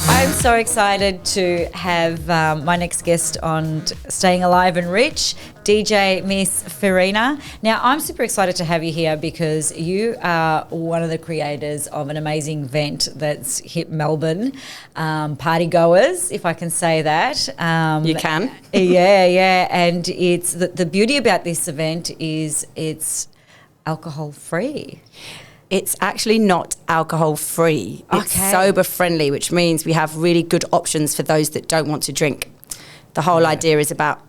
I'm so excited to have my next guest on Staying Alive and Rich, DJ Miss Farina. Now, I'm super excited to have you here because you are one of the creators of an amazing event that's hit Melbourne, party goers, if I can say that. You can. Yeah. And it's the beauty about this event is it's alcohol free. It's actually not alcohol free. It's Okay. sober friendly, which means we have really good options for those that don't want to drink. The whole idea is about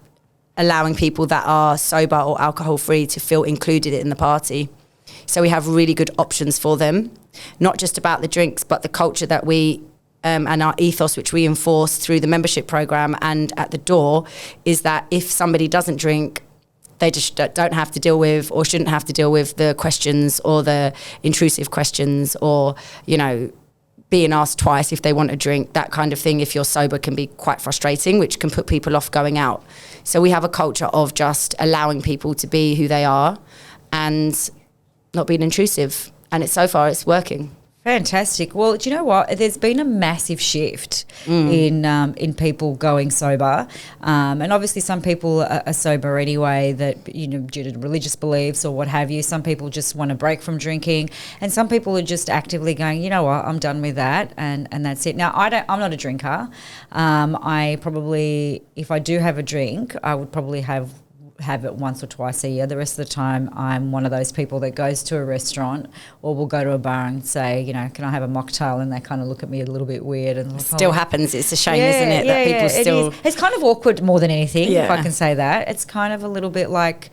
allowing people that are sober or alcohol free to feel included in the party. So we have really good options for them, not just about the drinks, but the culture that we and our ethos, which we enforce through the membership program and at the door, is that if somebody doesn't drink, they just don't have to deal with or shouldn't have to deal with the questions or the intrusive questions or, you know, being asked twice if they want a drink, that kind of thing. If you're sober can be quite frustrating, which can put people off going out. So we have a culture of just allowing people to be who they are and not being intrusive. And so far it's working. Fantastic. Well, do you know what? There's been a massive shift in people going sober, and obviously some people are sober anyway. That due to religious beliefs or what have you. Some people just want to break from drinking, and some people are just actively going. You know what? I'm done with that, and that's it. Now I'm not a drinker. I probably, if I do have a drink, I would probably have it once or twice a year. The rest of the time I'm one of those people that goes to a restaurant or will go to a bar and say, can I have a mocktail, and they kind of look at me a little bit weird. And still happens. It's a shame, isn't it, that people still... It's kind of awkward more than anything, if I can say that. It's kind of a little bit like...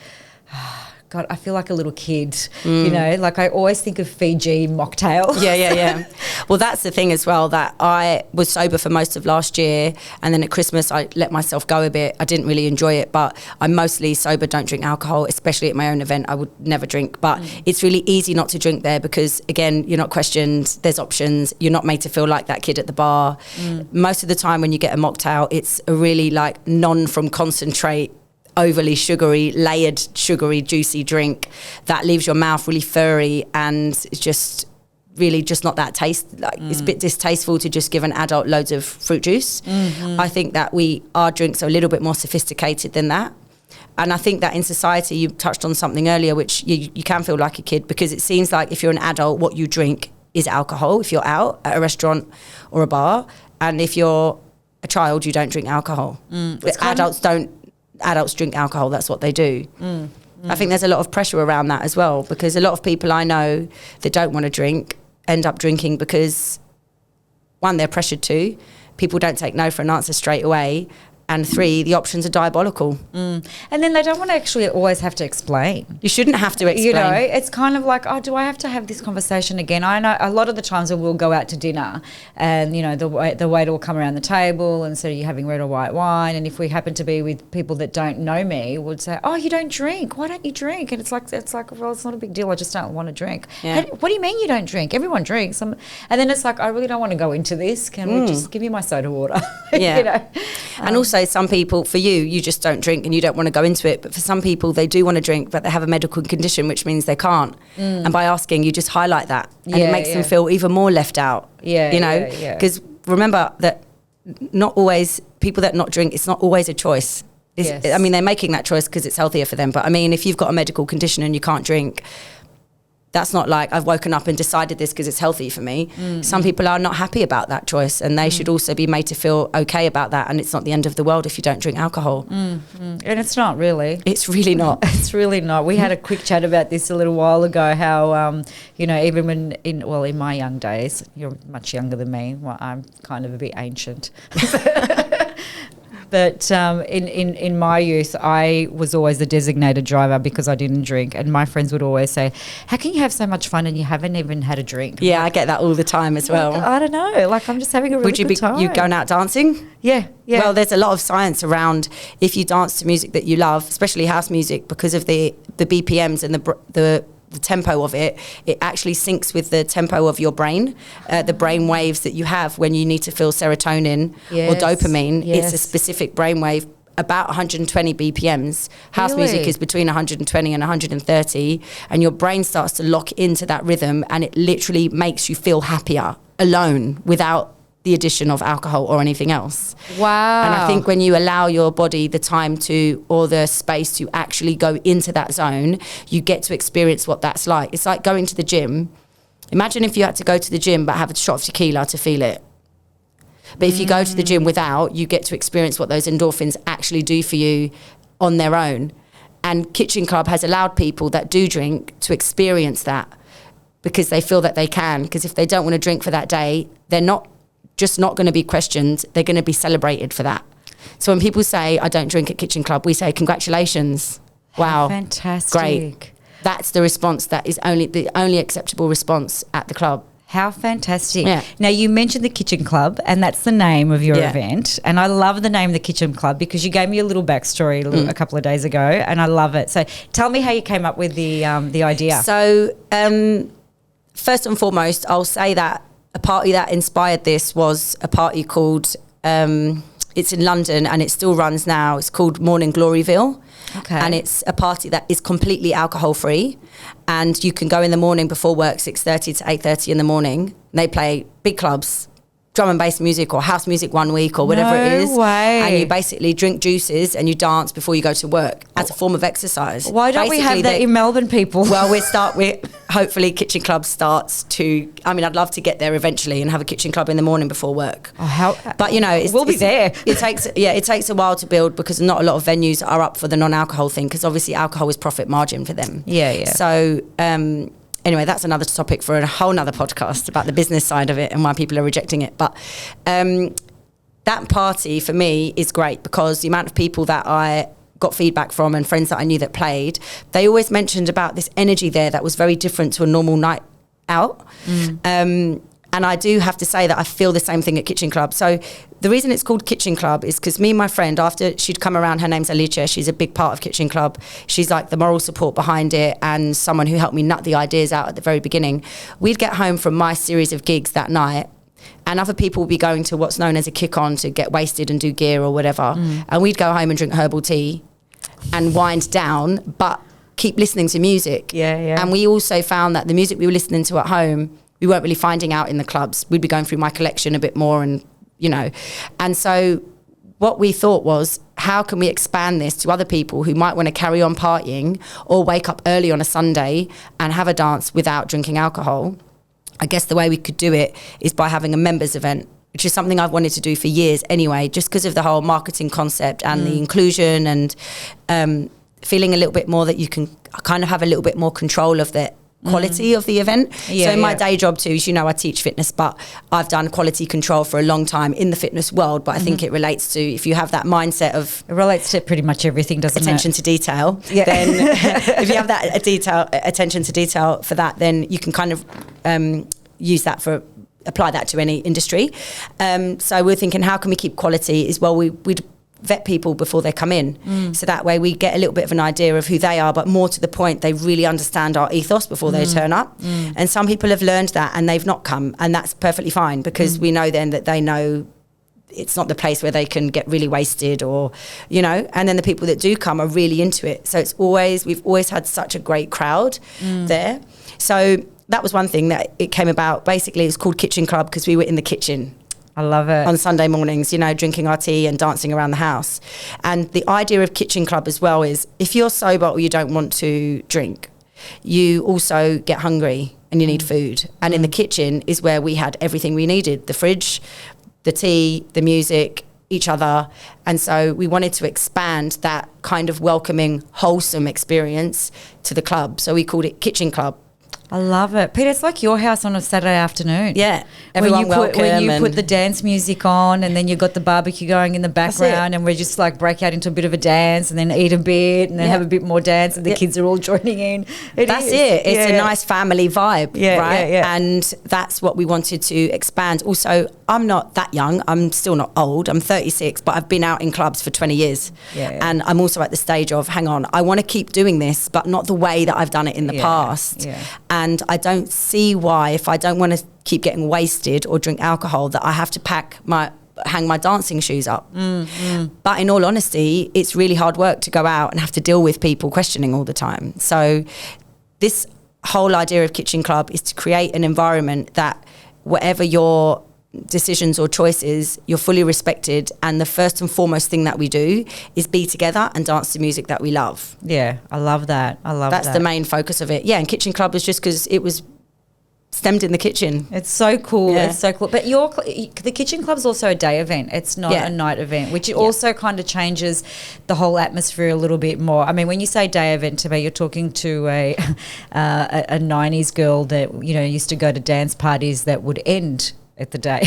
God, I feel like a little kid, like I always think of Fiji mocktail. Yeah. Well, that's the thing as well, that I was sober for most of last year, and then at Christmas I let myself go a bit. I didn't really enjoy it, but I'm mostly sober, don't drink alcohol, especially at my own event. I would never drink, but it's really easy not to drink there because, again, you're not questioned, there's options, you're not made to feel like that kid at the bar. Most of the time when you get a mocktail, it's a really like from concentrate, overly sugary, layered, sugary, juicy drink that leaves your mouth really furry, and it's just really just not that taste. Like it's a bit distasteful to just give an adult loads of fruit juice. I think that our drinks are a little bit more sophisticated than that. And I think that in society, you touched on something earlier, which you can feel like a kid, because it seems like if you're an adult, what you drink is alcohol if you're out at a restaurant or a bar. And if you're a child, you don't drink alcohol. Adults drink alcohol, that's what they do. I think there's a lot of pressure around that as well, because a lot of people I know that don't want to drink end up drinking because, one, they're pressured to, people don't take no for an answer straight away, and 3, the options are diabolical. And then they don't want to actually always have to explain. You shouldn't have to explain. It's kind of like, do I have to have this conversation again? I know a lot of the times when we'll go out to dinner and, the waiter will come around the table and say, you're having red or white wine. And if we happen to be with people that don't know me, would say, oh, you don't drink. Why don't you drink? And it's like, well, it's not a big deal. I just don't want to drink. Yeah. What do you mean you don't drink? Everyone drinks. And then it's like, I really don't want to go into this. Can we just give me my soda water? Yeah. And also some people, for you just don't drink and you don't want to go into it. But for some people, they do want to drink, but they have a medical condition, which means they can't. And by asking, you just highlight that. And it makes them feel even more left out. Because remember that not always, people that not drink, it's not always a choice. I mean, they're making that choice because it's healthier for them. But I mean, if you've got a medical condition and you can't drink, that's not like I've woken up and decided this because it's healthy for me. Some people are not happy about that choice, and they should also be made to feel okay about that. And it's not the end of the world if you don't drink alcohol. And it's not really. It's really not. It's really not. We had a quick chat about this a little while ago, how, even when in my young days, you're much younger than me. Well, I'm kind of a bit ancient. But in my youth, I was always the designated driver because I didn't drink. And my friends would always say, how can you have so much fun and you haven't even had a drink? Yeah, I get that all the time as well. I don't know. Like, I'm just having a really good time. You going out dancing? Yeah. Well, there's a lot of science around if you dance to music that you love, especially house music, because of the BPMs and the tempo of it actually syncs with the tempo of your brain, the brain waves that you have when you need to feel serotonin or dopamine. It's a specific brain wave about 120 BPMs. House music is between 120 and 130, and your brain starts to lock into that rhythm, and it literally makes you feel happier alone without the addition of alcohol or anything else. Wow. And I think when you allow your body the time to, or the space to actually go into that zone, you get to experience what that's like. It's like going to the gym. Imagine if you had to go to the gym but have a shot of tequila to feel it. But if you go to the gym without, you get to experience what those endorphins actually do for you on their own. And Kitchen Club has allowed people that do drink to experience that because they feel that they can. Because if they don't want to drink for that day, they're not just not going to be questioned, they're going to be celebrated for that. So when people say, I don't drink at Kitchen Club, we say, congratulations. Wow. Fantastic. Great. That's the response that is the only acceptable response at the club. How fantastic. Yeah. Now, you mentioned the Kitchen Club, and that's the name of your event. And I love the name, the Kitchen Club, because you gave me a little backstory a couple of days ago, and I love it. So tell me how you came up with the idea. So first and foremost, I'll say that a party that inspired this was a party called, it's in London and it still runs now. It's called Morning Gloryville. Okay. And it's a party that is completely alcohol free, and you can go in the morning before work, 6:30 to 8:30 in the morning. They play big clubs, drum and bass music or house music one week or whatever it is. No way. And you basically drink juices and you dance before you go to work as a form of exercise. Why don't we have that in Melbourne, people? Well, hopefully Kitchen Club starts to, I'd love to get there eventually and have a Kitchen Club in the morning before work. But we'll be there. It takes a while to build because not a lot of venues are up for the non-alcohol thing, because obviously alcohol is profit margin for them. Yeah. So, anyway, that's another topic for a whole nother podcast about the business side of it and why people are rejecting it. But that party for me is great because the amount of people that I got feedback from and friends that I knew that played, they always mentioned about this energy there that was very different to a normal night out. And I do have to say that I feel the same thing at Kitchen Club. So the reason it's called Kitchen Club is because me and my friend, after she'd come around, her name's Alicia, she's a big part of Kitchen Club. She's like the moral support behind it and someone who helped me nut the ideas out at the very beginning. We'd get home from my series of gigs that night, and other people would be going to what's known as a kick-on to get wasted and do gear or whatever. And we'd go home and drink herbal tea and wind down, but keep listening to music. Yeah. And we also found that the music we were listening to at home, we weren't really finding out in the clubs. We'd be going through my collection a bit more and, And so what we thought was, how can we expand this to other people who might want to carry on partying or wake up early on a Sunday and have a dance without drinking alcohol? I guess the way we could do it is by having a members event, which is something I've wanted to do for years anyway, just because of the whole marketing concept and the inclusion and feeling a little bit more that you can kind of have a little bit more control of the quality of the event. So in my day job too, as you know, I teach fitness, but I've done quality control for a long time in the fitness world. But I think it relates to, if you have that mindset of... It relates to pretty much everything, doesn't attention to detail. Yeah. Then if you have that attention to detail for that, then you can kind of apply that to any industry. So we're thinking, how can we keep quality? We'd vet people before they come in. So that way we get a little bit of an idea of who they are, but more to the point, they really understand our ethos before they turn up. And some people have learned that and they've not come, and that's perfectly fine, because we know then that they know it's not the place where they can get really wasted or, and then the people that do come are really into it. So we've always had such a great crowd there. So that was one thing that it came about. Basically, it's called Kitchen Club because we were in the kitchen. I love it. On Sunday mornings, drinking our tea and dancing around the house. And the idea of Kitchen Club as well is, if you're sober or you don't want to drink, you also get hungry and you need food. And in the kitchen is where we had everything we needed: the fridge, the tea, the music, each other. And so we wanted to expand that kind of welcoming, wholesome experience to the club. So we called it Kitchen Club. I love it. Peter, it's like your house on a Saturday afternoon. Yeah. When you put the dance music on, and then you've got the barbecue going in the background, and we just like break out into a bit of a dance and then eat a bit and then have a bit more dance, and the kids are all joining in. That's it. It's a nice family vibe, right? Yeah. And that's what we wanted to expand. Also, I'm not that young. I'm still not old. I'm 36, but I've been out in clubs for 20 years. And I'm also at the stage of, hang on, I want to keep doing this, but not the way that I've done it in the past. And I don't see why, if I don't want to keep getting wasted or drink alcohol, that I have to pack hang my dancing shoes up. But in all honesty, it's really hard work to go out and have to deal with people questioning all the time. So this whole idea of Kitchen Club is to create an environment that whatever your decisions or choices, you're fully respected, and the first and foremost thing that we do is be together and dance to music that we love. Yeah, I love that. That's the main focus of it. Yeah, and Kitchen Club was just because it was stemmed in the kitchen. It's so cool. Yeah. It's so cool. But the Kitchen Club's also a day event. It's not a night event, which also kind of changes the whole atmosphere a little bit more. I mean, when you say day event to me, you're talking to a 90s girl that, you know, used to go to dance parties that would end at the day.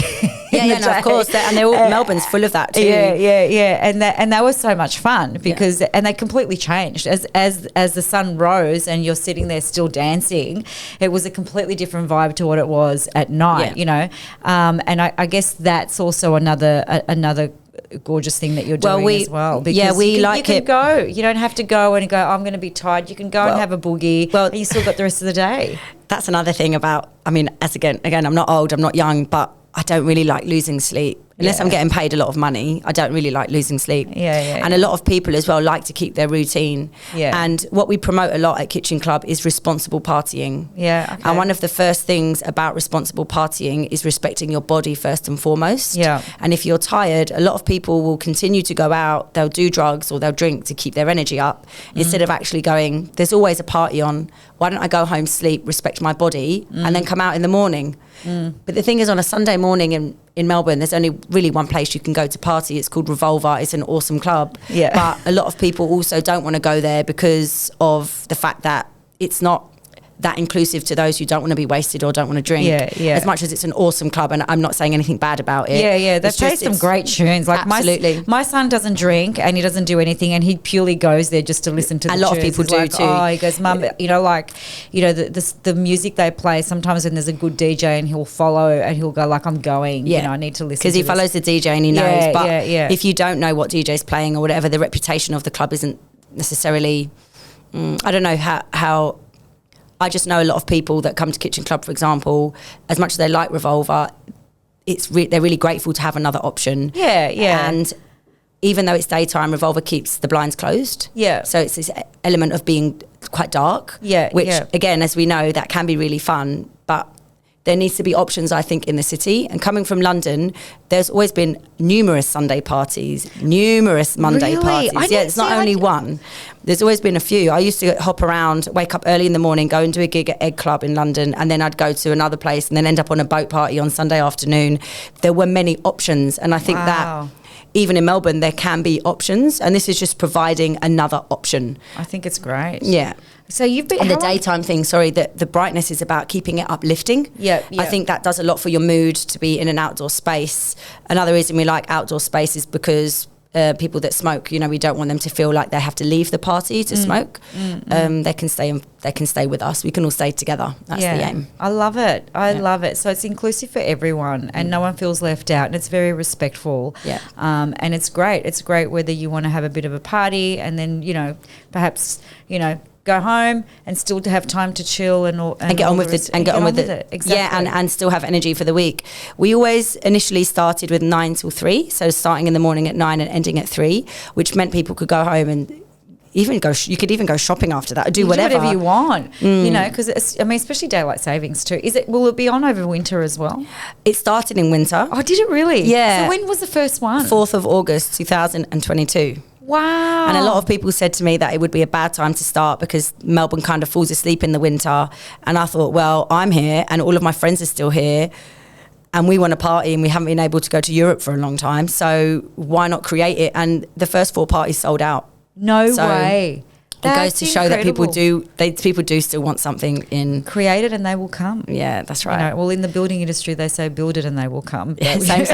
Of course. And they're all, Melbourne's full of that too. Yeah. And that was so much fun because and they completely changed as the sun rose and you're sitting there still dancing. It was a completely different vibe to what it was at night, you know. And I guess that's also another gorgeous thing that you're doing as well. Because you can go. You don't have to go and go, I'm going to be tired. You can go and have a boogie and you still got the rest of the day. That's another thing about, I mean, again, I'm not old, I'm not young, but I don't really like losing sleep. Unless I'm getting paid a lot of money, I don't really like losing sleep. And a lot of people as well like to keep their routine. And what we promote a lot at Kitchen Club is responsible partying. And one of the first things about responsible partying is respecting your body first and foremost. And if you're tired, a lot of people will continue to go out, they'll do drugs or they'll drink to keep their energy up instead of actually going, there's always a party on. Why don't I go home, sleep, respect my body and then come out in the morning? But the thing is, on a Sunday morning in Melbourne, there's only really one place you can go to party. It's called Revolver. It's an awesome club. But a lot of people also don't want to go there because of the fact that it's not that inclusive to those who don't want to be wasted or don't want to drink. As much as it's an awesome club, and I'm not saying anything bad about it. They play some great tunes. Like absolutely. My son doesn't drink and he doesn't do anything, and he purely goes there just to listen to the tunes. A lot of people do too. Oh, he goes, Mum, you know, like, you know, the music they play, sometimes when there's a good DJ and he'll follow and he'll go like, I'm going, you know, I need to listen to this. Because he follows the DJ and he knows. But if you don't know what DJ's playing or whatever, the reputation of the club isn't necessarily, I don't know how I just know a lot of people that come to Kitchen Club, for example, as much as they like Revolver, they're really grateful to have another option. And even though it's daytime, Revolver keeps the blinds closed. So it's this element of being quite dark. Which, again, as we know, that can be really fun. But there needs to be options, I think, in the city. And coming from London, there's always been numerous Sunday parties, numerous Monday parties. It's not only one. There's always been a few. I used to hop around, wake up early in the morning, go and do a gig at Egg Club in London, and then I'd go to another place and then end up on a boat party on Sunday afternoon. There were many options. And I think that even in Melbourne, there can be options. And this is just providing another option. I think it's great. So you've been... And the daytime thing, the brightness is about keeping it uplifting. I think that does a lot for your mood to be in an outdoor space. Another reason we like outdoor space is because people that smoke, you know, we don't want them to feel like they have to leave the party to smoke. They can stay with us. We can all stay together. That's the aim. I love it. I love it. So it's inclusive for everyone and no one feels left out, and it's very respectful. And it's great. It's great whether you want to have a bit of a party and then, you know, perhaps, you know, go home and still to have time to chill and get on with it. Exactly. And still have energy for the week. We always initially started with 9 till 3, so starting in the morning at 9 and ending at 3, which meant people could go home and you could even go shopping after that or do whatever you want, you know, because I mean, especially daylight savings too. Will it be on over winter as well? It started in winter. Oh, did it really? Yeah. So when was the first one? 4th of August 2022. Wow. And a lot of people said to me that it would be a bad time to start because Melbourne kind of falls asleep in the winter. And I thought, well, I'm here and all of my friends are still here and we want to party and we haven't been able to go to Europe for a long time. So why not create it? And the first 4 parties sold out. No way. It goes to show that people do still want something in. Create it and they will come. Yeah, that's right. You know, well, in the building industry, they say build it and they will come. Yeah, same.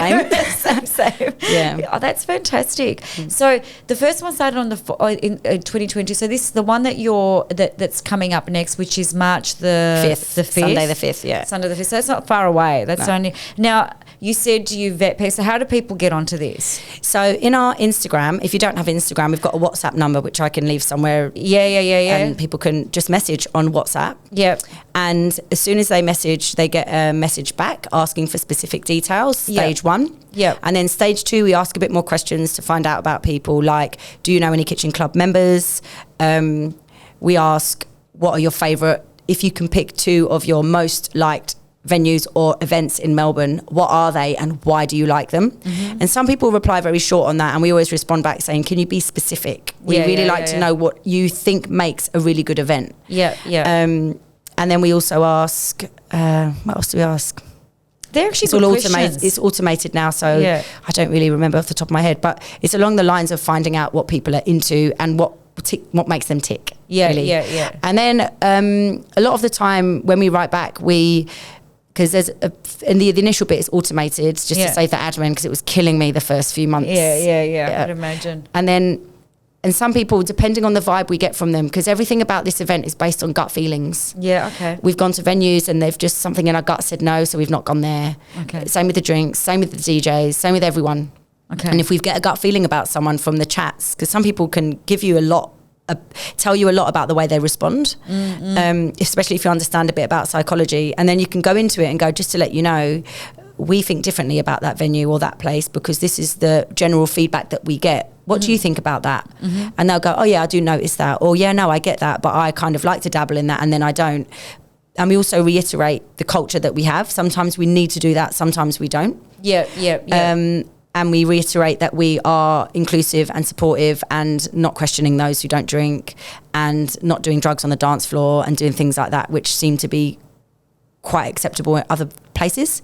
Same. Yeah. Oh, that's fantastic. So the first one started on in 2020. So this is the one that's coming up next, which is March the 5th. Sunday the 5th, yeah. Sunday the 5th. So that's not far away. That's only... Now, you said you vet people. So how do people get onto this? So in our Instagram, if you don't have Instagram, we've got a WhatsApp number which I can leave somewhere. Yeah. And people can just message on WhatsApp. Yep. And as soon as they message, they get a message back asking for specific details, stage 1. Yep. And then stage 2, we ask a bit more questions to find out about people, like, do you know any Kitchen Club members? We ask, what are your favourite, if you can pick 2 of your most liked venues or events in Melbourne, what are they and why do you like them? And some people reply very short on that, and we always respond back saying, can you be specific? We really like to know what you think makes a really good event. And then we also ask, what else do we ask? They're actually it's all automated. It's automated now, so I don't really remember off the top of my head, but it's along the lines of finding out what people are into and what makes them tick. Really. And then a lot of the time when we write back, because there's in the initial bit is automated just to save the admin, because it was killing me the first few months. I'd imagine. And some people, depending on the vibe we get from them, because everything about this event is based on gut feelings. We've gone to venues and they've just, something in our gut said no, so we've not gone there. Same with the drinks, same with the DJs, same with everyone. And if we get a gut feeling about someone from the chats, because some people can give you tell you a lot about the way they respond, especially if you understand a bit about psychology, and then you can go into it and go, just to let you know, we think differently about that venue or that place because this is the general feedback that we get. What do you think about that? And they'll go, oh yeah, I do notice that, or yeah, no, I get that, but I kind of like to dabble in that and then I don't. And we also reiterate the culture that we have. Sometimes we need to do that, sometimes we don't. And we reiterate that we are inclusive and supportive and not questioning those who don't drink and not doing drugs on the dance floor and doing things like that, which seem to be quite acceptable in other places.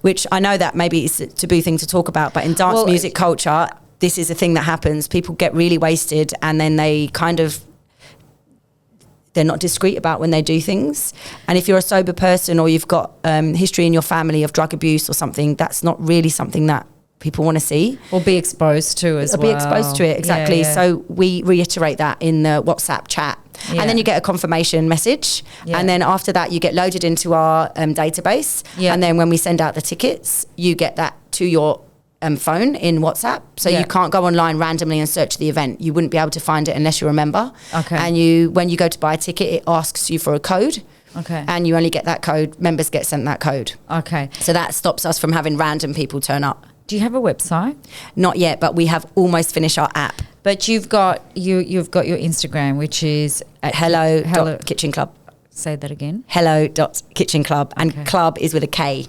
Which I know that maybe is a taboo thing to talk about, but in dance music culture, this is a thing that happens. People get really wasted and then they're not discreet about when they do things. And if you're a sober person or you've got history in your family of drug abuse or something, that's not really something that people want to see. Or be exposed to as well. Be exposed to it, exactly. So we reiterate that in the WhatsApp chat. And then you get a confirmation message. And then after that, you get loaded into our database. And then when we send out the tickets, you get that to your phone in WhatsApp. So you can't go online randomly and search the event. You wouldn't be able to find it unless you remember. And when you go to buy a ticket, it asks you for a code. And you only get that code. Members get sent that code. So that stops us from having random people turn up. Do you have a website? Not yet, but we have almost finished our app. But you've got your Instagram, which is at hello.kitchen club. Say that again. hello.kitchen club. And club is with a K.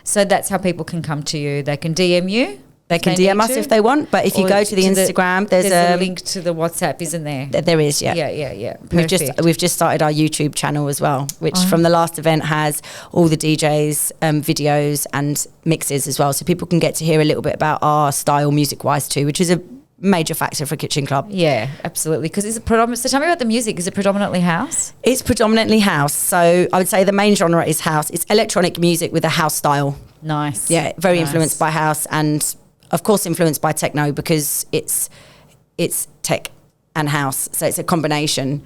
So that's how people can come to you. They can DM you. They can DM us if they want, but if you go to the Instagram, there's a link to the WhatsApp, isn't there? There is, yeah. Perfect. We've just started our YouTube channel as well, which from the last event has all the DJs, videos and mixes as well, so people can get to hear a little bit about our style music-wise too, which is a major factor for Kitchen Club. Yeah, absolutely. Because it's a predominant. So tell me about the music. Is it predominantly house? It's predominantly house. So I would say the main genre is house. It's electronic music with a house style. Nice. Yeah, very influenced by house and of course influenced by techno because it's tech and house, so it's a combination.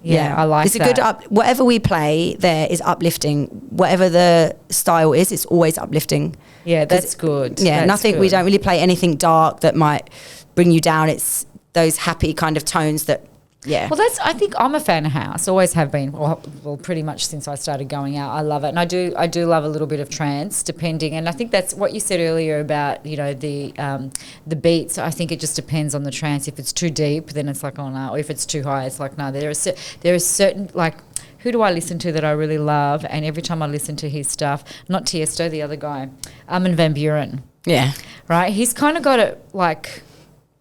I like it's a good whatever we play there is uplifting. Whatever the style is, it's always uplifting. That's good. We don't really play anything dark that might bring you down. It's those happy kind of tones that well, I think I'm a fan of house. Always have been. Well, pretty much since I started going out. I love it, and I do love a little bit of trance, depending. And I think that's what you said earlier about the beats. I think it just depends on the trance. If it's too deep, then it's like, oh no. Or if it's too high, it's like no. There is certain like. Who do I listen to that I really love? And every time I listen to his stuff, not Tiesto, the other guy, Armin van Buuren. Yeah. Right. He's kind of got it like.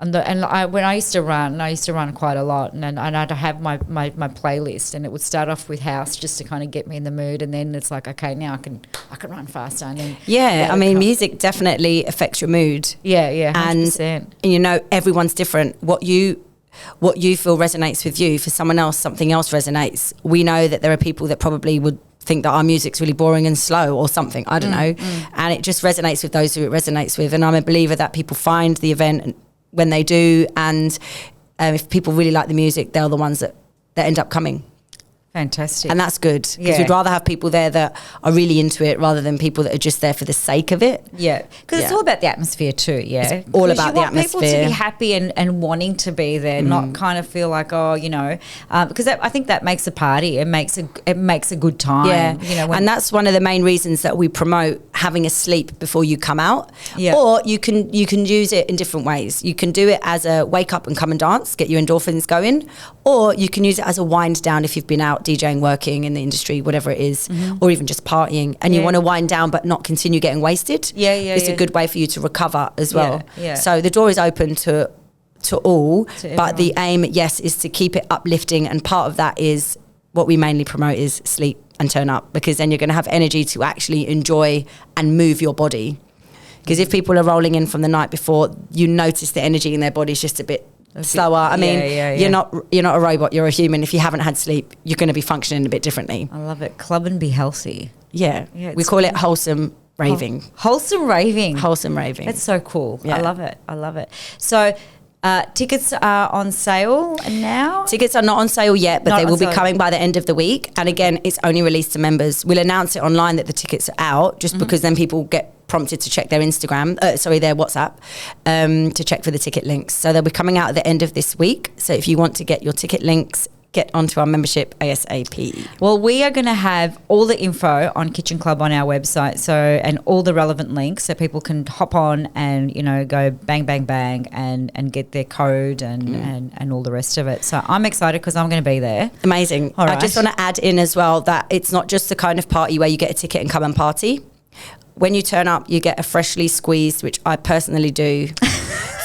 When I used to run quite a lot, and I'd have my playlist, and it would start off with house just to kind of get me in the mood, and then it's like, okay, now I can run faster, and then music definitely affects your mood. 100%. And everyone's different. What you feel resonates with you, for someone else something else resonates. We know that there are people that probably would think that our music's really boring and slow or something, I don't know, and it just resonates with those who it resonates with. And I'm a believer that people find the event when they do, and if people really like the music, they're the ones that end up coming. Fantastic. And that's good, because we'd rather have people there that are really into it rather than people that are just there for the sake of it. Yeah, because it's all about the atmosphere too, It's all about the atmosphere. People to be happy and wanting to be there, not kind of feel like, because I think that makes a party. It makes a good time. Yeah, and that's one of the main reasons that we promote having a sleep before you come out. Yeah. Or you can use it in different ways. You can do it as a wake up and come and dance, get your endorphins going, or you can use it as a wind down if you've been out DJing, working in the industry, whatever it is, or even just partying, and you want to wind down but not continue getting wasted. It's a good way for you to recover as well. So the door is open to all, but the aim, is to keep it uplifting, and part of that is what we mainly promote is sleep and turn up, because then you're going to have energy to actually enjoy and move your body. Because if people are rolling in from the night before, you notice the energy in their body's just a bit slower. I mean, you're not a robot, you're a human. If you haven't had sleep, you're going to be functioning a bit differently. I love it. Club and be healthy. Yeah, we call it wholesome raving. Wholesome raving. Wholesome raving. That's so cool. I love it. So tickets are on sale now? Tickets are not on sale yet, but they will be coming by the end of the week. And again, it's only released to members. We'll announce it online that the tickets are out, just because then people get prompted to check their Instagram, their WhatsApp, to check for the ticket links. So they'll be coming out at the end of this week. So if you want to get your ticket links, get onto our membership ASAP. Well, we are going to have all the info on Kitchen Club on our website, and all the relevant links, so people can hop on and go bang bang bang and get their code and all the rest of it. So I'm excited because I'm going to be there. Amazing. All right. I just want to add in as well that it's not just the kind of party where you get a ticket and come and party. When you turn up, you get a freshly squeezed, which I personally do,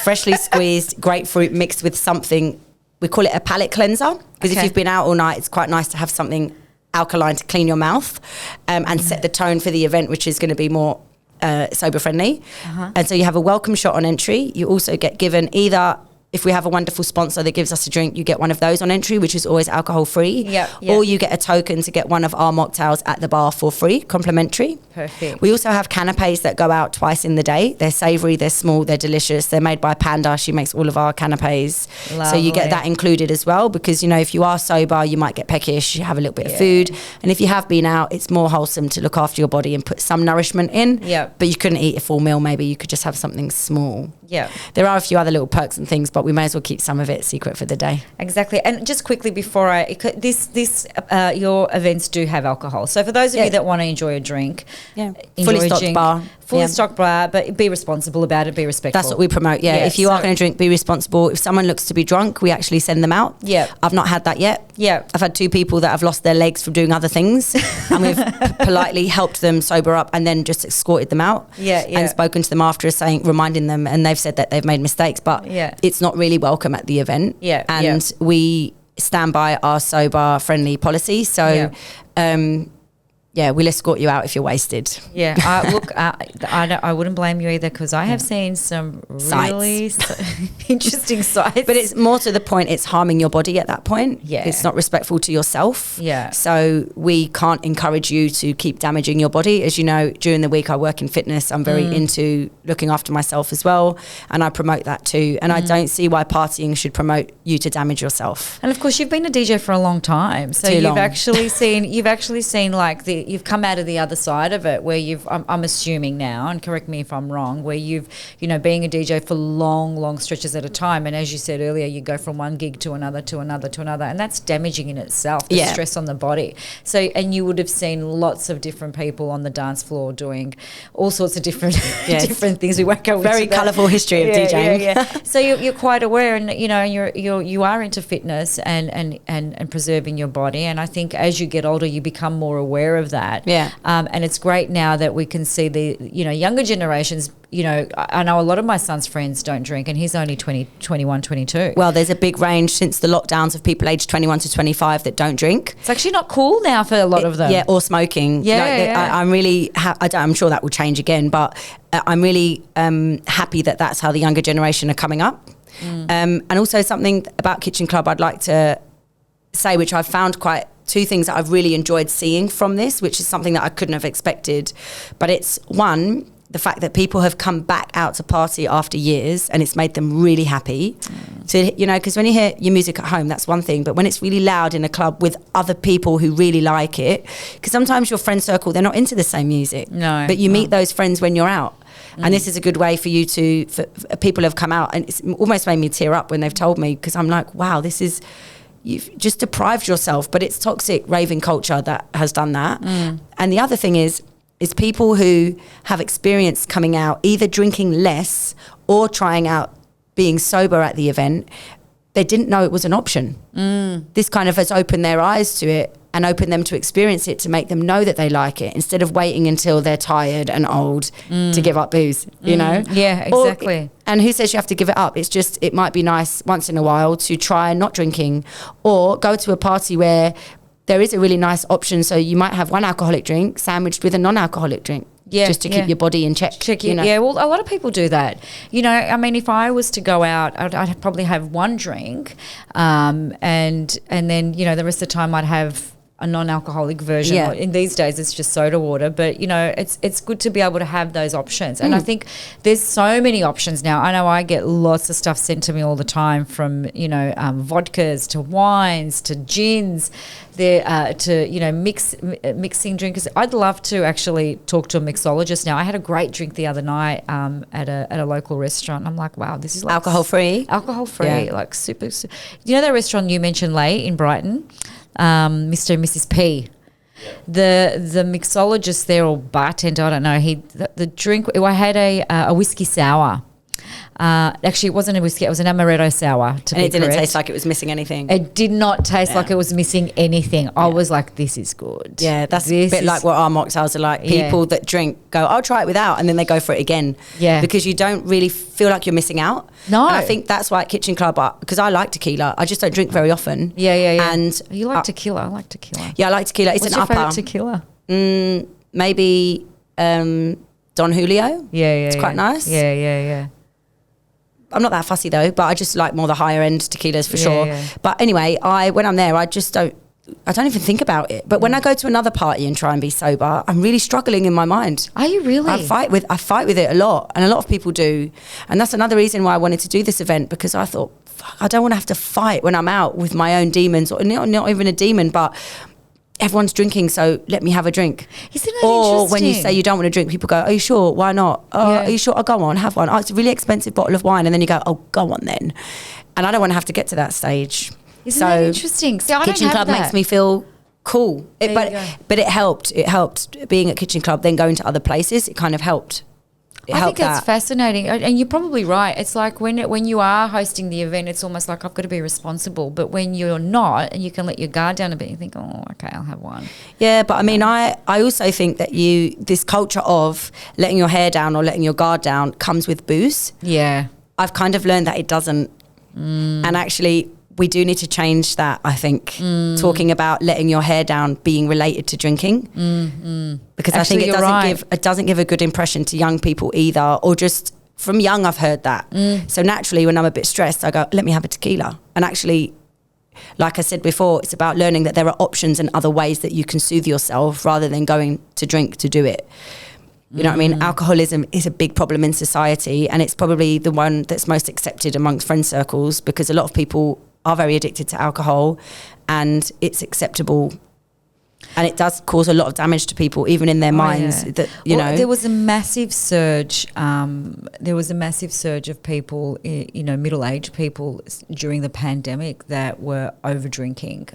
freshly squeezed grapefruit mixed with something. We call it a palate cleanser, because if you've been out all night, it's quite nice to have something alkaline to clean your mouth and set the tone for the event, which is going to be more sober friendly. And so you have a welcome shot on entry. You also get given either, if we have a wonderful sponsor that gives us a drink, you get one of those on entry, which is always alcohol free. Or you get a token to get one of our mocktails at the bar for free, complimentary. Perfect. We also have canapes that go out twice in the day. They're savoury, they're small, they're delicious. They're made by Panda. She makes all of our canapes. Lovely. So you get that included as well, because, if you are sober, you might get peckish, you have a little bit of food. And if you have been out, it's more wholesome to look after your body and put some nourishment in. But you couldn't eat a full meal, maybe you could just have something small. There are a few other little perks and things, but we may as well keep some of it secret for the day. Exactly. And just quickly before your events do have alcohol. So for those of you that want to enjoy a drink, fully stocked bar. Fully stocked bar, but be responsible about it, be respectful. That's what we promote, If you are going to drink, be responsible. If someone looks to be drunk, we actually send them out. I've not had that yet. I've had 2 people that have lost their legs from doing other things, and we've politely helped them sober up and then just escorted them out. And spoken to them after, reminding them, and they've said that they've made mistakes, but it's not really welcome at the event. And we stand by our sober friendly policy. So we'll escort you out if you're wasted. I wouldn't blame you either, because I have seen some really interesting sights. But it's more to the point, it's harming your body at that point. It's not respectful to yourself. So we can't encourage you to keep damaging your body. As you know, during the week I work in fitness. I'm very into looking after myself as well, and I promote that too. And I don't see why partying should promote you to damage yourself. And of course, you've been a DJ for a long time, so you've actually seen like you've come out of the other side of it, where I'm assuming now, and correct me if I'm wrong, where you've being a DJ for long stretches at a time, and as you said earlier, you go from one gig to another, and that's damaging in itself, the stress on the body. So, and you would have seen lots of different people on the dance floor doing all sorts of different different things. We won't go into very colourful history of DJing. So you're quite aware, and you are into fitness and preserving your body, and I think as you get older, you become more aware of that. And it's great now that we can see the younger generations. I know a lot of my son's friends don't drink, and he's only 20, 21, 22. Well, there's a big range since the lockdowns of people aged 21 to 25 that don't drink. It's actually not cool now for a lot of them. Or smoking. I'm really, I'm sure that will change again, but I'm really happy that that's how the younger generation are coming up. And also something about Kitchen Club I'd like to say, which I've found 2 things that I've really enjoyed seeing from this, which is something that I couldn't have expected. But it's one, the fact that people have come back out to party after years and it's made them really happy. So, you know, because when you hear your music at home, that's one thing. But when it's really loud in a club with other people who really like it, because sometimes your friend circle, they're not into the same music. No. But you meet those friends when you're out. And this is a good way for you to, for people have come out, and it's almost made me tear up when they've told me, because I'm like, wow, this is, you've just deprived yourself. But it's toxic raving culture that has done that. And the other thing is people who have experience coming out, either drinking less or trying out being sober at the event, they didn't know it was an option. This kind of has opened their eyes to it and opened them to experience it, to make them know that they like it, instead of waiting until they're tired and old to give up booze, you know? Yeah, exactly. And who says you have to give it up? It's just, it might be nice once in a while to try not drinking, or go to a party where there is a really nice option. So you might have one alcoholic drink sandwiched with a non-alcoholic drink. Yeah, just to keep your body in check. You know? Yeah, well, a lot of people do that. You know, I mean, if I was to go out, I'd probably have one drink, and then, you know, the rest of the time I'd have a non-alcoholic version. Yeah. In these days it's just soda water, but you know, it's good to be able to have those options. And I think there's so many options now. I know I get lots of stuff sent to me all the time, from, you know, vodkas to wines to gins, there to, you know, mixing drinkers. I'd love to actually talk to a mixologist now. I had a great drink the other night at a local restaurant. I'm like, wow, this is like alcohol free, like super. You know that restaurant you mentioned, Leigh, in Brighton? Mr. and Mrs. P. Yeah. The mixologist there, or bartender, I don't know. The drink. I had a whiskey sour. Actually, it wasn't a whiskey. It was an amaretto sour. And it didn't taste like it was missing anything. It did not taste like it was missing anything. I was like, this is good. Yeah, that's a bit like what our mocktails are like. People that drink go, I'll try it without, and then they go for it again. Yeah, because you don't really feel like you're missing out. No, and I think that's why at Kitchen Club, because I like tequila, I just don't drink very often. Yeah. And you like tequila? I like tequila. Yeah, I like tequila. It's What's an your upper. favorite tequila? Maybe Don Julio. Yeah. It's quite nice. Yeah. I'm not that fussy though, but I just like more the higher end tequilas for sure. Yeah. But anyway, when I'm there, I don't even think about it. But when I go to another party and try and be sober, I'm really struggling in my mind. Are you really? I fight with it a lot, and a lot of people do. And that's another reason why I wanted to do this event, because I thought, fuck, I don't want to have to fight when I'm out with my own demons, or not even a demon, but everyone's drinking, so let me have a drink. Isn't that or interesting? When you say you don't want to drink, people go, are you sure? Why not? Are you sure? Oh, go on, have one. Oh, it's a really expensive bottle of wine. And then you go, oh, go on then. And I don't want to have to get to that stage. Isn't that interesting? See, I Kitchen don't have Club that. makes me feel cool. But it helped. It helped being at Kitchen Club, then going to other places. It kind of helped. I think that's fascinating, and you're probably right. It's like when you are hosting the event, it's almost like I've got to be responsible. But when you're not, and you can let your guard down a bit, you think, oh, okay, I'll have one. Yeah, but I mean, I also think that this culture of letting your hair down or letting your guard down comes with booze. Yeah, I've kind of learned that it doesn't, and actually, we do need to change that, I think, talking about letting your hair down being related to drinking. Because actually, I think it doesn't give a good impression to young people either, or just from young I've heard that. So naturally, when I'm a bit stressed, I go, let me have a tequila. And actually, like I said before, it's about learning that there are options and other ways that you can soothe yourself rather than going to drink to do it. You know what I mean? Alcoholism is a big problem in society, and it's probably the one that's most accepted amongst friend circles, because a lot of people are very addicted to alcohol, and it's acceptable, and it does cause a lot of damage to people, even in their minds. Yeah. That you know, there was a massive surge. There was a massive surge of people, you know, middle-aged people during the pandemic that were over drinking.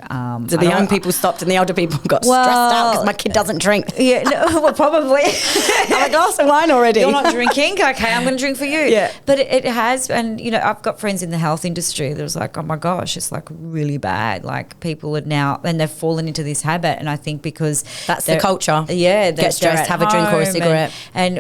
So the young people stopped, and the older people got stressed out because my kid doesn't drink. Yeah, no, well, probably. Have a glass of wine already. You're not drinking? Okay, I'm going to drink for you. Yeah. But it has, and you know, I've got friends in the health industry that was like, oh my gosh, it's like really bad. Like people are now, and they've fallen into this habit, and I think because that's the culture. Yeah, get stressed, have a drink or a cigarette. And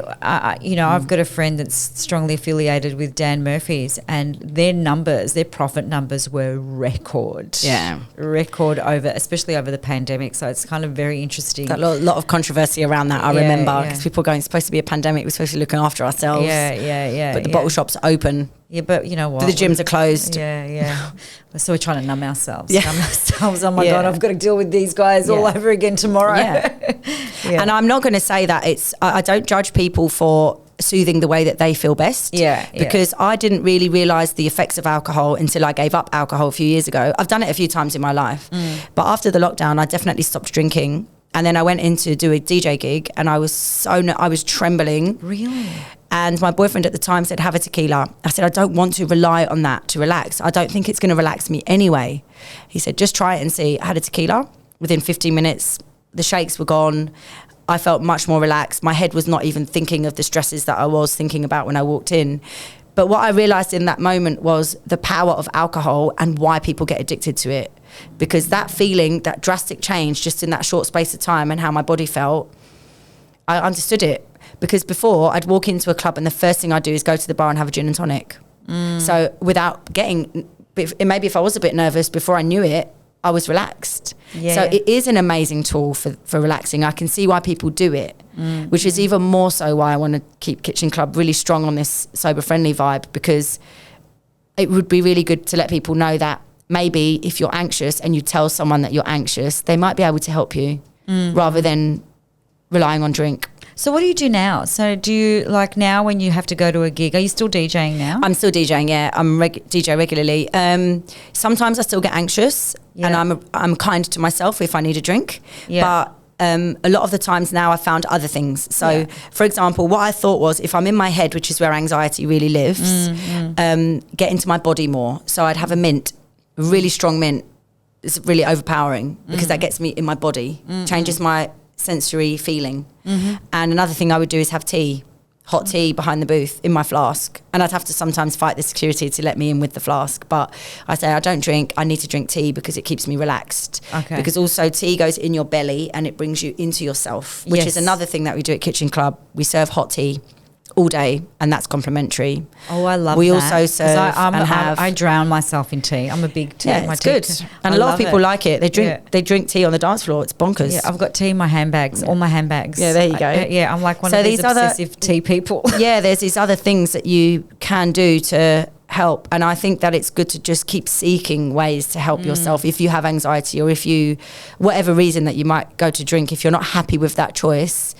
you know, I've got a friend that's strongly affiliated with Dan Murphy's, and their profit numbers were record. Yeah, record especially over the pandemic. So it's kind of very interesting. A lot of controversy around that. I remember, because people are going, it's supposed to be a pandemic, we're supposed to be looking after ourselves. Yeah. But the bottle shops are open. Yeah, but you know what? The gyms are closed. Yeah. So we're trying to numb ourselves. Oh my God, I've got to deal with these guys all over again tomorrow. Yeah. And I'm not going to say that I don't judge people for soothing the way that they feel best. Because I didn't really realise the effects of alcohol until I gave up alcohol a few years ago. I've done it a few times in my life. But after the lockdown, I definitely stopped drinking. And then I went in to do a DJ gig and I was trembling. Really? And my boyfriend at the time said, have a tequila. I said, I don't want to rely on that to relax. I don't think it's going to relax me anyway. He said, just try it and see. I had a tequila. Within 15 minutes, the shakes were gone. I felt much more relaxed. My head was not even thinking of the stresses that I was thinking about when I walked in. But what I realised in that moment was the power of alcohol and why people get addicted to it. Because that feeling, that drastic change just in that short space of time and how my body felt, I understood it. Because before, I'd walk into a club and the first thing I'd do is go to the bar and have a gin and tonic. So without getting, maybe if I was a bit nervous before I knew it, I was relaxed. So it is an amazing tool for relaxing. I can see why people do it, which is even more so why I want to keep Kitchen Club really strong on this sober-friendly vibe, because it would be really good to let people know that maybe if you're anxious and you tell someone that you're anxious, they might be able to help you rather than relying on drink. So what do you do now? So do you, like now when you have to go to a gig, are you still DJing now? I'm still DJing, yeah. I'm DJ regularly. Sometimes I still get anxious and I'm kind to myself if I need a drink. But a lot of the times now I've found other things. So, for example, what I thought was if I'm in my head, which is where anxiety really lives, get into my body more. So I'd have a mint, a really strong mint. It's really overpowering because that gets me in my body, changes my sensory feeling. And another thing I would do is have tea, hot tea behind the booth in my flask, and I'd have to sometimes fight the security to let me in with the flask, but I say I don't drink, I need to drink tea because it keeps me relaxed. Because also tea goes in your belly and it brings you into yourself, which is another thing that we do at Kitchen Club. We serve hot tea all day, and that's complimentary. Oh, I love we that. We also serve I drown myself in tea. I'm a big tea. Yeah, it's good. And a lot of people like it. They drink tea on the dance floor. It's bonkers. Yeah, I've got tea in my handbags, all my handbags. Yeah, there you go. I'm like one of these obsessive tea people. Yeah, there's these other things that you can do to help, and I think that it's good to just keep seeking ways to help yourself if you have anxiety, or if you, whatever reason that you might go to drink, if you're not happy with that choice.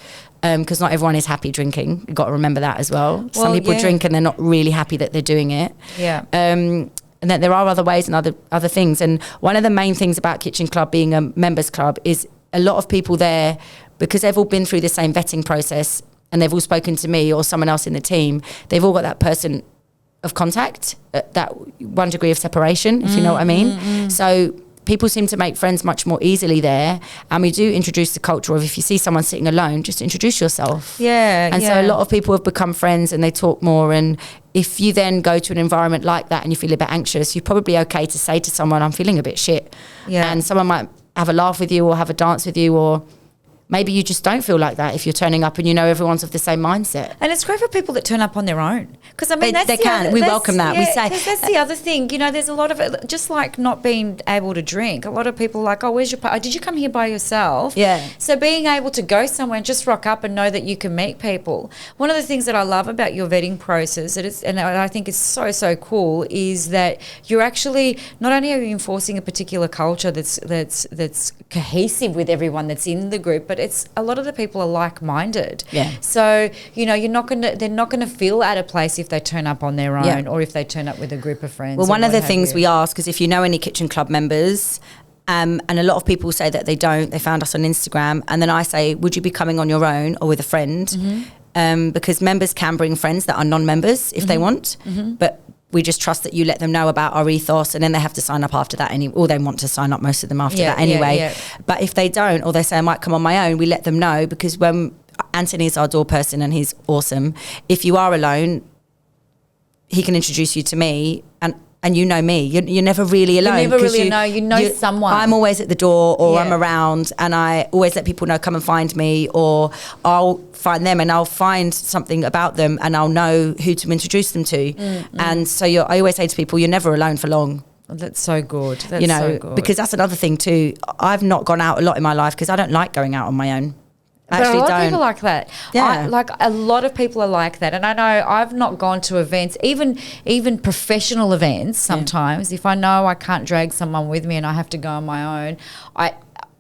Because not everyone is happy drinking. You've got to remember that as well. Some people drink and they're not really happy that they're doing it. And that there are other ways and other things. And one of the main things about Kitchen Club being a members club is a lot of people there, because they've all been through the same vetting process and they've all spoken to me or someone else in the team, they've all got that person of contact, that one degree of separation, if you know what I mean. So people seem to make friends much more easily there, and we do introduce the culture of if you see someone sitting alone, just introduce yourself. So a lot of people have become friends and they talk more, and if you then go to an environment like that and you feel a bit anxious, you're probably okay to say to someone, I'm feeling a bit shit, and someone might have a laugh with you or have a dance with you, or maybe you just don't feel like that if you're turning up and you know everyone's of the same mindset. And it's great for people that turn up on their own. Because, I mean, we welcome that. We say, because that's the other thing. You know, there's a lot of it, just like not being able to drink. A lot of people are like, oh, where's your did you come here by yourself? So being able to go somewhere and just rock up and know that you can meet people. One of the things that I love about your vetting process, and I think is so cool, is that you're actually, not only are you enforcing a particular culture that's cohesive with everyone that's in the group, but it's a lot of the people are like-minded. So, you know, they're not gonna feel out of place if they turn up on their own or if they turn up with a group of friends. Well, one of the things we ask is if you know any Kitchen Club members, and a lot of people say that they don't, they found us on Instagram, and then I say, would you be coming on your own or with a friend? Because members can bring friends that are non-members if they want, but we just trust that you let them know about our ethos, and then they have to sign up after that or they want to sign up, most of them, after that anyway. But if they don't, or they say I might come on my own, we let them know, because when Anthony's our door person and he's awesome, if you are alone, he can introduce you to me, and you know me. You're never really alone. You never really know. You know someone. I'm always at the door, or I'm around, and I always let people know, come and find me, or I'll find them and I'll find something about them and I'll know who to introduce them to. And so I always say to people, you're never alone for long. That's so good. That's you know, so good. Because that's another thing too. I've not gone out a lot in my life because I don't like going out on my own. But a lot of people like that. Like a lot of people are like that. And I know I've not gone to events, even professional events sometimes. If I know I can't drag someone with me and I have to go on my own,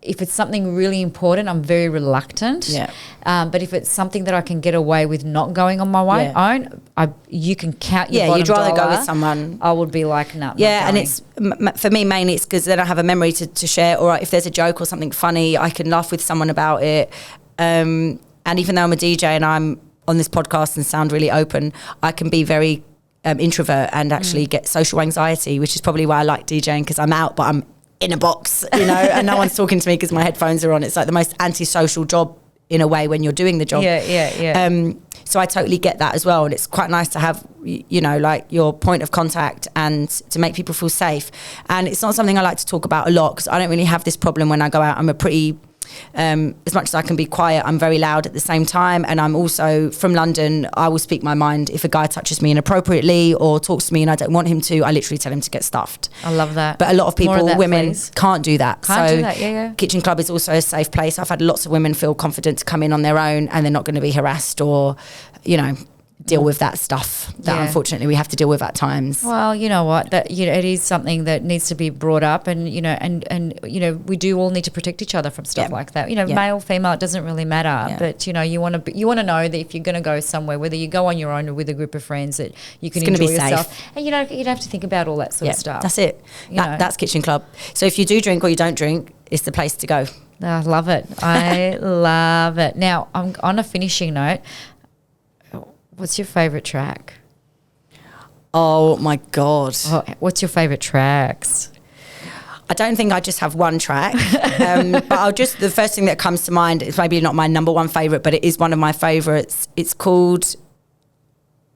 if it's something really important, I'm very reluctant. Yeah. But if it's something that I can get away with not going on my own, you can count your bottom you'd rather dollar. go with someone. I would be like, no. Yeah, and it's for me mainly it's because then I have a memory to share, or if there's a joke or something funny, I can laugh with someone about it. And even though I'm a DJ and I'm on this podcast and sound really open, I can be very introvert and actually get social anxiety, which is probably why I like DJing, because I'm out, but I'm in a box, and no one's talking to me because my headphones are on. It's like the most antisocial job in a way when you're doing the job. Yeah. So I totally get that as well. And it's quite nice to have, like your point of contact and to make people feel safe. And it's not something I like to talk about a lot because I don't really have this problem when I go out. I'm a pretty, as much as I can be quiet, I'm very loud at the same time. And I'm also from London. I will speak my mind. If a guy touches me inappropriately or talks to me and I don't want him to, I literally tell him to get stuffed. I love that. But a lot of people, women, please. can't do that. Can't do that, yeah. Kitchen Club is also a safe place. I've had lots of women feel confident to come in on their own and they're not going to be harassed or, deal with that stuff that unfortunately we have to deal with at times. Well, you know what, that it is something that needs to be brought up, and we do all need to protect each other from stuff like that. Male, female, it doesn't really matter. But you want to know that if you're going to go somewhere, whether you go on your own or with a group of friends, that you can enjoy yourself, safe. And you don't have to think about all that sort of stuff. That's it. That's Kitchen Club. So if you do drink or you don't drink, it's the place to go. I love it. I love it. Now, on a finishing note, what's your favourite track? Oh, my God. What's your favourite tracks? I don't think I just have one track. But the first thing that comes to mind is maybe not my number one favourite, but it is one of my favourites. It's called...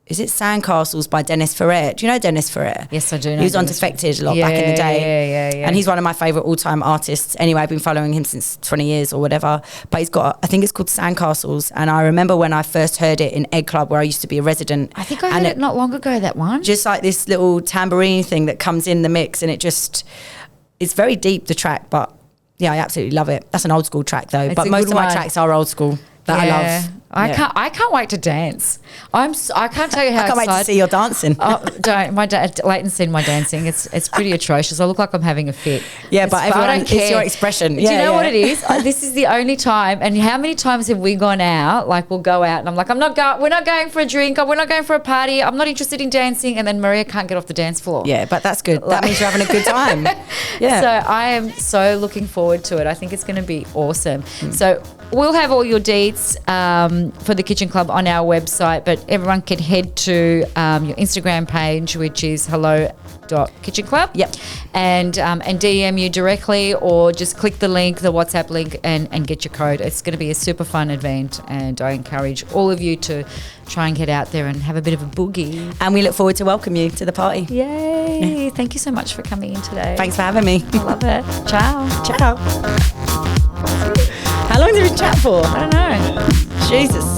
Is it Sandcastles by Dennis Ferrer? Do you know Dennis Ferrer? Yes, I do know. He was on Defected a lot back in the day. Yeah. And he's one of my favourite all-time artists. Anyway, I've been following him since 20 years or whatever. But he's got, I think it's called Sandcastles. And I remember when I first heard it in Egg Club, where I used to be a resident. I think I heard it not long ago, that one. Just like this little tambourine thing that comes in the mix. And it's very deep, the track. But yeah, I absolutely love it. That's an old school track though. But most of my tracks are old school. That I love. I can't wait to dance. I can't tell you how I can't wait to see your dancing. Don't. My Leighton's seen my dancing. It's pretty atrocious. I look like I'm having a fit. Yeah, but everyone, it's your expression. Do you know what it is? This is the only time. And how many times have we gone out? Like we'll go out and I'm like, we're not going for a drink, or we're not going for a party. I'm not interested in dancing. And then Maria can't get off the dance floor. Yeah, but that's good. That means you're having a good time. Yeah. So I am so looking forward to it. I think it's going to be awesome. So we'll have all your deets for the Kitchen Club on our website, but everyone can head to your Instagram page, which is hello.kitchenclub. Yep. And DM you directly, or just click the link, the WhatsApp link, and get your code. It's going to be a super fun event, and I encourage all of you to try and get out there and have a bit of a boogie. And we look forward to welcome you to the party. Yay. Yeah. Thank you so much for coming in today. Thanks for having me. I love it. Ciao. Ciao. How long did we chat for? I don't know. Jesus.